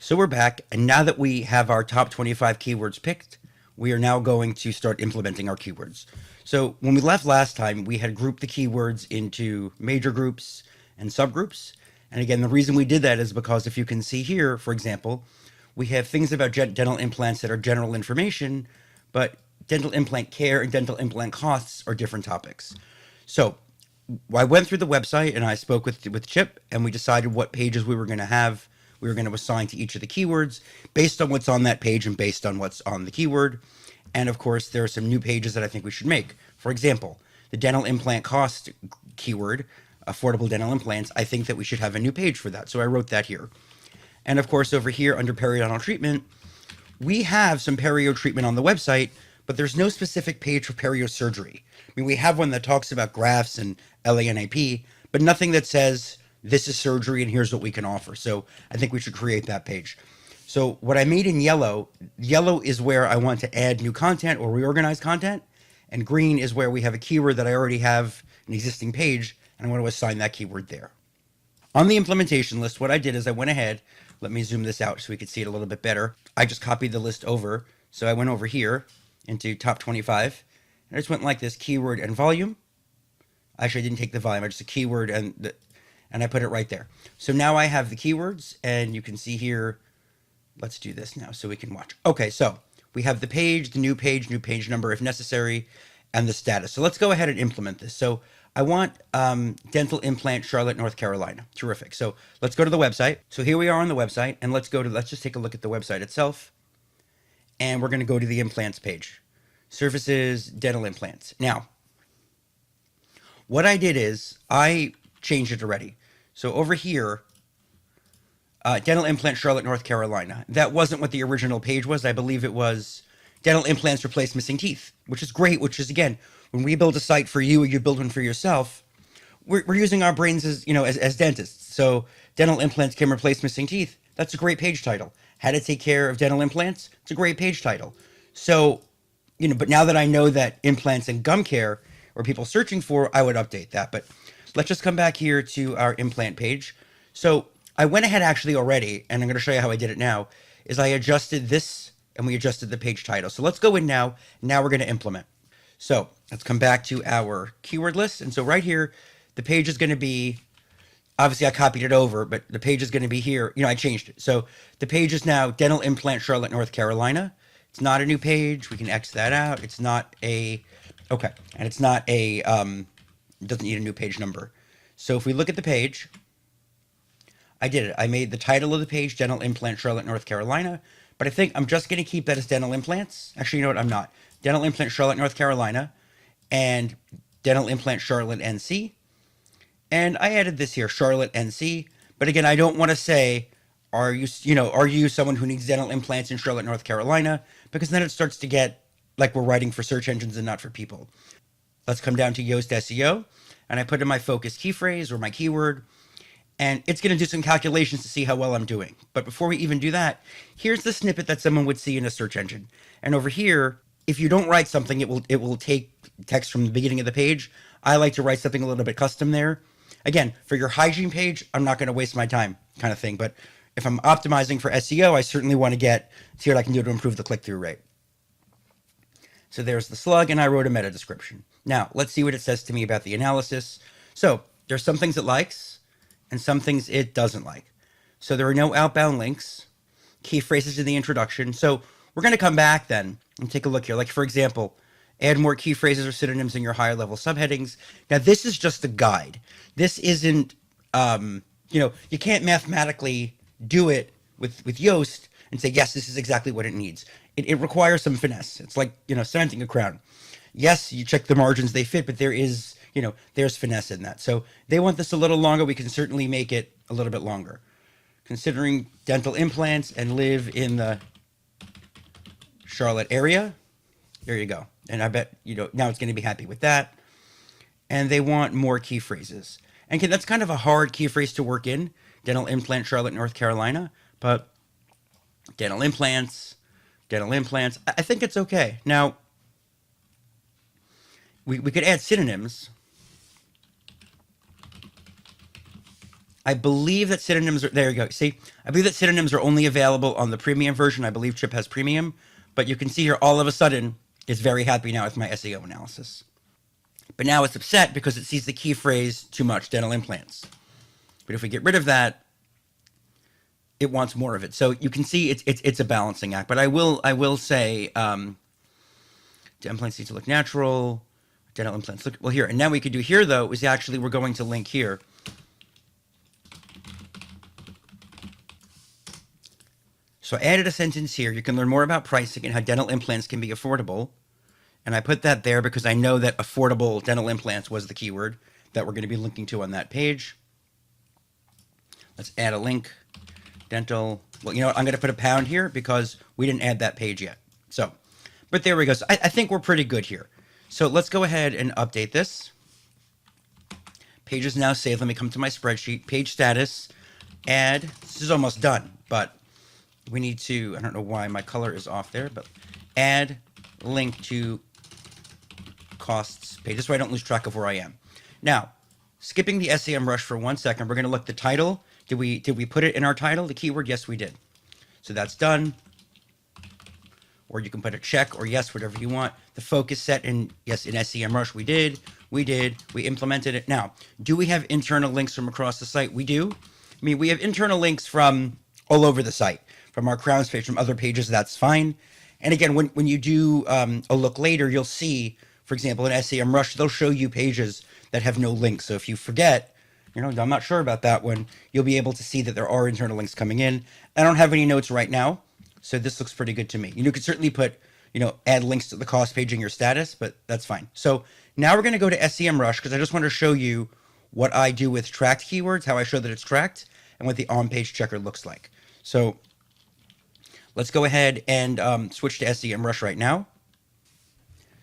So we're back, and now that we have our top 25 keywords picked, we are now going to start implementing our keywords. So when we left last time, we had grouped the keywords into major groups and subgroups. And again, the reason we did that is because if you can see here, for example, we have things about dental implants that are general information, but dental implant care and dental implant costs are different topics. So I went through the website and I spoke with Chip, and we decided what pages we were going to have. We were going to assign to each of the keywords based on what's on that page and based on what's on the keyword. And of course, there are some new pages that I think we should make. For example, the dental implant cost keyword, affordable dental implants, I think that we should have a new page for that. So I wrote that here. And of course, over here under periodontal treatment, we have some perio treatment on the website, but there's no specific page for perio surgery. I mean, we have one that talks about grafts and LANAP, but nothing that says this is surgery and here's what we can offer. So I think we should create that page. So what I made in yellow is where I want to add new content or reorganize content, and green is where we have a keyword that I already have an existing page, and I want to assign that keyword there. On the implementation list, what I did is I went ahead, let me zoom this out so we could see it a little bit better. I just copied the list over. So I went over here into top 25, and I just went like this, keyword and volume. Actually, I didn't take the volume, I just a keyword and I put it right there. So now I have the keywords, and you can see here, let's do this now so we can watch. Okay, so we have the page, the new page number if necessary, and the status. So let's go ahead and implement this. So I want dental implant, Charlotte, North Carolina. Terrific. So let's go to the website. So here we are on the website, and let's just take a look at the website itself. And we're going to go to the implants page. Services, dental implants. Now, what I did is I changed it already. So over here, dental implant, Charlotte, North Carolina. That wasn't what the original page was. I believe it was dental implants replace missing teeth, which is great, which is, again, when we build a site for you or you build one for yourself, we're using our brains as, as dentists. So dental implants can replace missing teeth. That's a great page title. How to take care of dental implants. It's a great page title. So, but now that I know that implants and gum care are people searching for, I would update that. But let's just come back here to our implant page. So I went ahead actually already, and I'm going to show you how I did it now, is I adjusted this and we adjusted the page title. So let's go in now. Now we're going to implement. So let's come back to our keyword list. And so right here, the page is going to be, obviously I copied it over, but the page is going to be here. I changed it. So the page is now dental implant, Charlotte, North Carolina. It's not a new page. We can X that out. It's not a, okay. And it's not a, it doesn't need a new page number. So if we look at the page, I did it. I made the title of the page dental implant, Charlotte, North Carolina. But I think I'm just going to keep that as dental implants. Actually, you know what? I'm not. Dental implant, Charlotte, North Carolina, and dental implant, Charlotte, NC. And I added this here, Charlotte, NC. But again, I don't want to say, are you someone who needs dental implants in Charlotte, North Carolina? Because then it starts to get like we're writing for search engines and not for people. Let's come down to Yoast SEO, and I put in my focus key phrase or my keyword, and it's going to do some calculations to see how well I'm doing. But before we even do that, here's the snippet that someone would see in a search engine. And over here, if you don't write something, it will take text from the beginning of the page. I like to write something a little bit custom there. Again, for your hygiene page, I'm not going to waste my time kind of thing. But if I'm optimizing for SEO, I certainly want to see what I can do to improve the click-through rate. So there's the slug, and I wrote a meta description. Now, let's see what it says to me about the analysis. So there's some things it likes and some things it doesn't like. So there are no outbound links, key phrases in the introduction. So we're going to come back then and take a look here. Like, for example, add more key phrases or synonyms in your higher level subheadings. Now, this is just a guide. This isn't, you can't mathematically do it with Yoast and say, yes, this is exactly what it needs. It requires some finesse. It's like, cementing a crown. Yes, you check the margins, they fit, but there is, there's finesse in that. So they want this a little longer. We can certainly make it a little bit longer. Considering dental implants and live in the Charlotte area, there you go. And I bet, now it's going to be happy with that. And they want more key phrases. And that's kind of a hard key phrase to work in. Dental implant, Charlotte, North Carolina. But dental implants, I think it's okay. Now, we could add synonyms. I believe that synonyms are, there you go. See, I believe that synonyms are only available on the premium version. I believe Chip has premium, but you can see here all of a sudden it's very happy now with my SEO analysis. But now it's upset because it sees the key phrase too much, dental implants. But if we get rid of that, it wants more of it. So you can see it's a balancing act. But I will say dental implants need to look natural. Dental implants look well here. And now we could do here though is actually we're going to link here. So I added a sentence here. You can learn more about pricing and how dental implants can be affordable. And I put that there because I know that affordable dental implants was the keyword that we're going to be linking to on that page. Let's add a link. Dental. Well, you know what? I'm going to put a pound here because we didn't add that page yet. So, but there we go. So I think we're pretty good here. So let's go ahead and update this. Page is now saved. Let me come to my spreadsheet. Page status. Add. This is almost done, but we need to, I don't know why my color is off there, but add link to costs page. This way I don't lose track of where I am. Now, skipping the SEMrush for 1 second, we're going to look at the title. Did we put it in our title, the keyword? Yes, we did. So that's done. Or you can put a check or yes, whatever you want. The focus set in, yes, in SEMrush we did. We implemented it. Now, do we have internal links from across the site? We do. I mean, we have internal links from all over the site, from our crowns page, from other pages, that's fine. And again, when you do a look later, you'll see, for example, in SEMrush, they'll show you pages that have no links. So if you forget, you know, I'm not sure about that one, you'll be able to see that there are internal links coming in. I don't have any notes right now, so this looks pretty good to me. You could certainly put, you know, add links to the cost page in your status, but that's fine. So now we're going to go to SEMrush because I just want to show you what I do with tracked keywords, how I show that it's tracked, and what the on-page checker looks like. So let's go ahead and switch to SEMrush right now.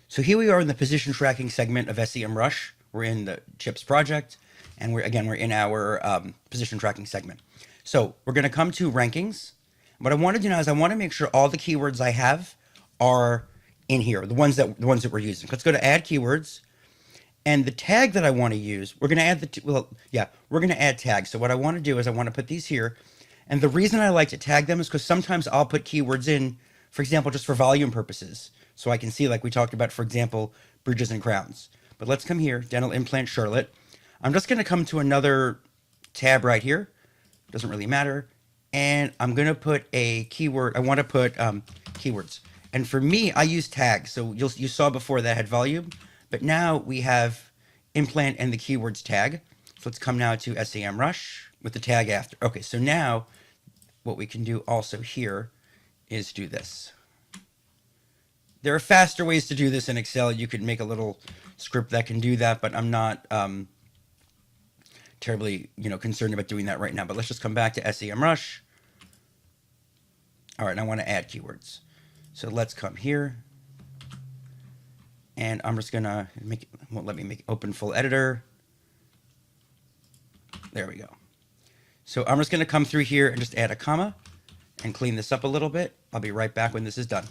So here we are in the position tracking segment of SEMrush. We're in the Chips project, and we're in our position tracking segment. So we're going to come to rankings. What I want to do now is I want to make sure all the keywords I have are in here, the ones that we're using. Let's go to add keywords, and the tag that I want to use, we're going to add we're going to add tags. So what I want to do is I want to put these here. And the reason I like to tag them is because sometimes I'll put keywords in, for example, just for volume purposes. So I can see, like we talked about, for example, bridges and crowns. But let's come here, dental implant Charlotte. I'm just going to come to another tab right here. Doesn't really matter. And I'm going to put a keyword. I want to put keywords. And for me, I use tags. So you saw before that had volume. But now we have implant and the keywords tag. So let's come now to SEMrush with the tag after. Okay, so now what we can do also here is do this. There are faster ways to do this in Excel. You could make a little script that can do that, but I'm not terribly, concerned about doing that right now. But let's just come back to SEMrush. All right, I want to add keywords. So let's come here. And I'm just going to make it, won't let me make open full editor. There we go. So I'm just going to come through here and just add a comma and clean this up a little bit. I'll be right back when this is done.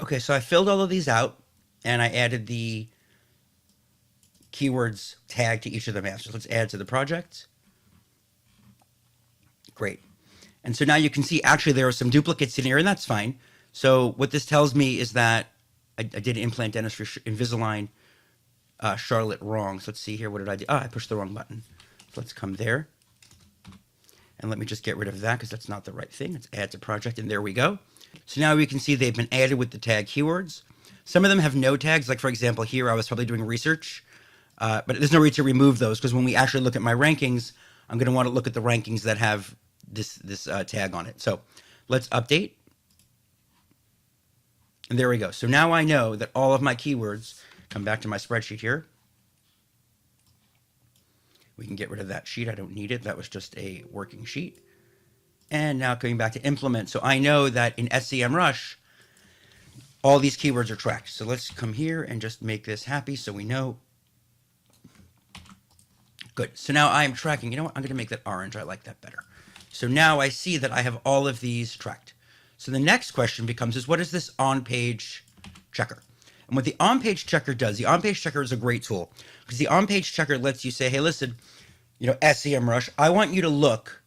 Okay, so I filled all of these out and I added the keywords tag to each of the masters. Let's add to the project. Great. And so now you can see actually there are some duplicates in here, and that's fine. So what this tells me is that I did implant dentistry Invisalign Charlotte wrong. So let's see here. What did I do? I pushed the wrong button. So let's come there. And let me just get rid of that because that's not the right thing. Let's add to project, and there we go. So now we can see they've been added with the tag keywords. Some of them have no tags. Like, for example, here I was probably doing research. But there's no reason to remove those because when we actually look at my rankings, I'm going to want to look at the rankings that have this tag on it. So let's update. And there we go. So now I know that all of my keywords, come back to my spreadsheet here. We can get rid of that sheet. I don't need it. That was just a working sheet. And now coming back to implement. So I know that in SEMrush, all these keywords are tracked. So let's come here and just make this happy so we know. Good. So now I am tracking. You know what? I'm going to make that orange. I like that better. So now I see that I have all of these tracked. So the next question becomes is what is this on-page checker? And what the on-page checker does, the on-page checker is a great tool because the on-page checker lets you say, hey, listen, SEMrush, I want you to look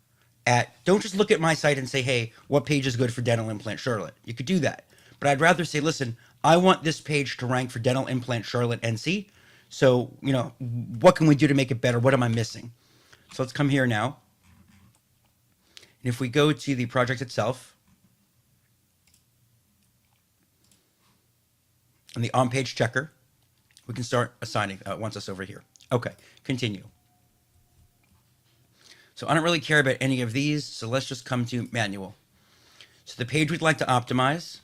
at, don't just look at my site and say, hey, what page is good for dental implant Charlotte? You could do that. But I'd rather say, listen, I want this page to rank for dental implant Charlotte NC. So, what can we do to make it better? What am I missing? So let's come here now. And if we go to the project itself, and the on-page checker, we can start assigning. It wants us over here. Okay, continue. So I don't really care about any of these, so let's just come to manual. So the page we'd like to optimize,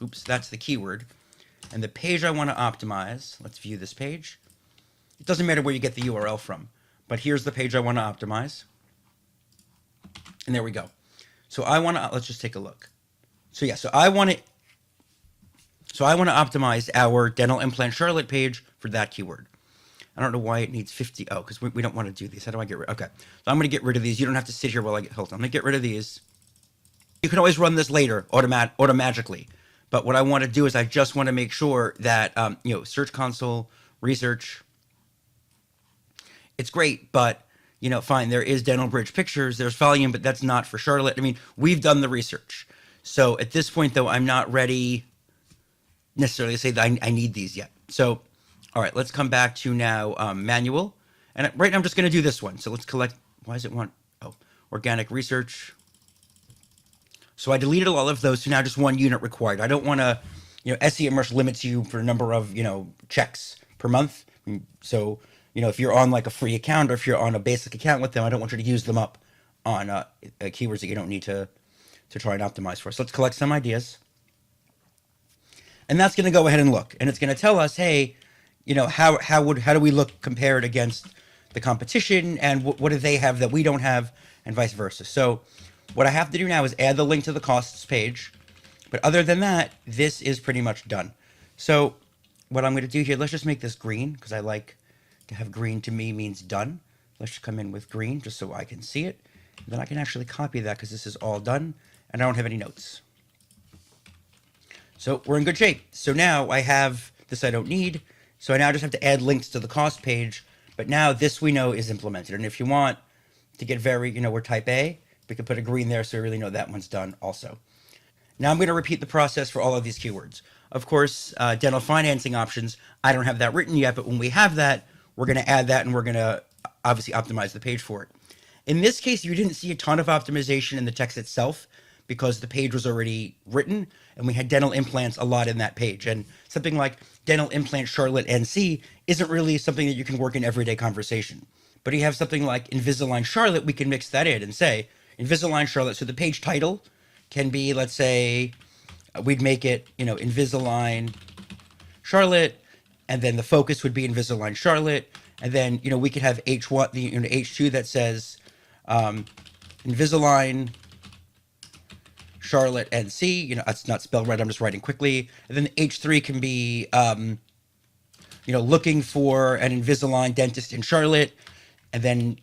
oops, that's the keyword. And the page I want to optimize, let's view this page. It doesn't matter where you get the URL from, but here's the page I want to optimize. And there we go. So I want to, let's just take a look. So yeah, so I want to optimize our dental implant Charlotte page for that keyword. I don't know why it needs 50. Oh, because we don't want to do these. How do I get rid? Okay. So I'm going to get rid of these. You don't have to sit here while I hold on. I'm going to get rid of these. You can always run this later automatically. But what I want to do is I just want to make sure that, Search Console, research, it's great, but, fine, there is Dental Bridge Pictures, there's volume, but that's not for Charlotte. I mean, we've done the research. So at this point, though, I'm not ready necessarily to say that I need these yet. So, all right, let's come back to now manual. And right now I'm just going to do this one. So let's collect, why does it want, organic research. So I deleted all of those, so now just one unit required. I don't want to, SEMrush limits you for a number of, checks per month. So, if you're on like a free account or if you're on a basic account with them, I don't want you to use them up on keywords that you don't need to try and optimize for. So let's collect some ideas. And that's going to go ahead and look. And it's going to tell us, hey, how do we look compared against the competition, and what do they have that we don't have, and vice versa. So what I have to do now is add the link to the costs page. But other than that, this is pretty much done. So what I'm going to do here, let's just make this green, because I like to have green, to me means done. Let's just come in with green just so I can see it. And then I can actually copy that because this is all done and I don't have any notes. So we're in good shape. So now I have this I don't need. So I now just have to add links to the cost page. But now this we know is implemented. And if you want to get very, we're type A, we can put a green there so we really know that one's done also. Now I'm going to repeat the process for all of these keywords. Of course, dental financing options, I don't have that written yet, but when we have that, we're going to add that and we're going to obviously optimize the page for it. In this case, you didn't see a ton of optimization in the text itself because the page was already written and we had dental implants a lot in that page. And something like dental implant Charlotte NC isn't really something that you can work in everyday conversation. But you have something like Invisalign Charlotte, we can mix that in and say Invisalign Charlotte. So the page title can be, let's say, we'd make it, Invisalign Charlotte, and then the focus would be Invisalign Charlotte, and then, we could have H1, the H2 that says Invisalign Charlotte NC. It's not spelled right. I'm just writing quickly. And then the H3 can be, looking for an Invisalign dentist in Charlotte, and then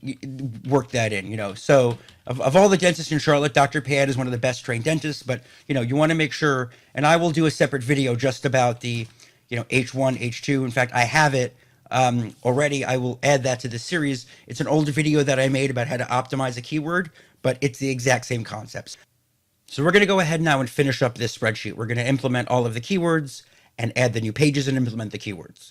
work that in. So of all the dentists in Charlotte, Dr. Pad is one of the best trained dentists, but, you want to make sure, and I will do a separate video just about the, H1, H2. In fact, I have it already. I will add that to the series. It's an older video that I made about how to optimize a keyword, but it's the exact same concepts. So we're going to go ahead now and finish up this spreadsheet. We're going to implement all of the keywords and add the new pages and implement the keywords.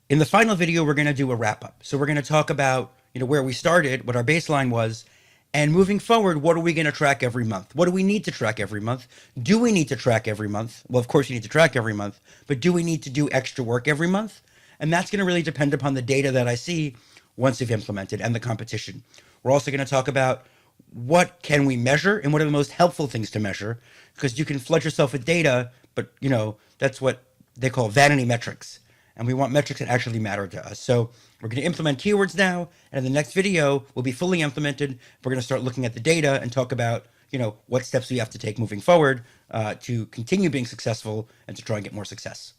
In the final video, we're going to do a wrap-up. So we're going to talk about, where we started, what our baseline was, and moving forward, what are we going to track every month? What do we need to track every month? Do we need to track every month? Well, of course you need to track every month, but do we need to do extra work every month? And that's going to really depend upon the data that I see once you've implemented and the competition. We're also going to talk about what can we measure and what are the most helpful things to measure, because you can flood yourself with data, but that's what they call vanity metrics. And we want metrics that actually matter to us. So we're going to implement keywords now, and in the next video will be fully implemented. We're going to start looking at the data and talk about, what steps we have to take moving forward to continue being successful and to try and get more success.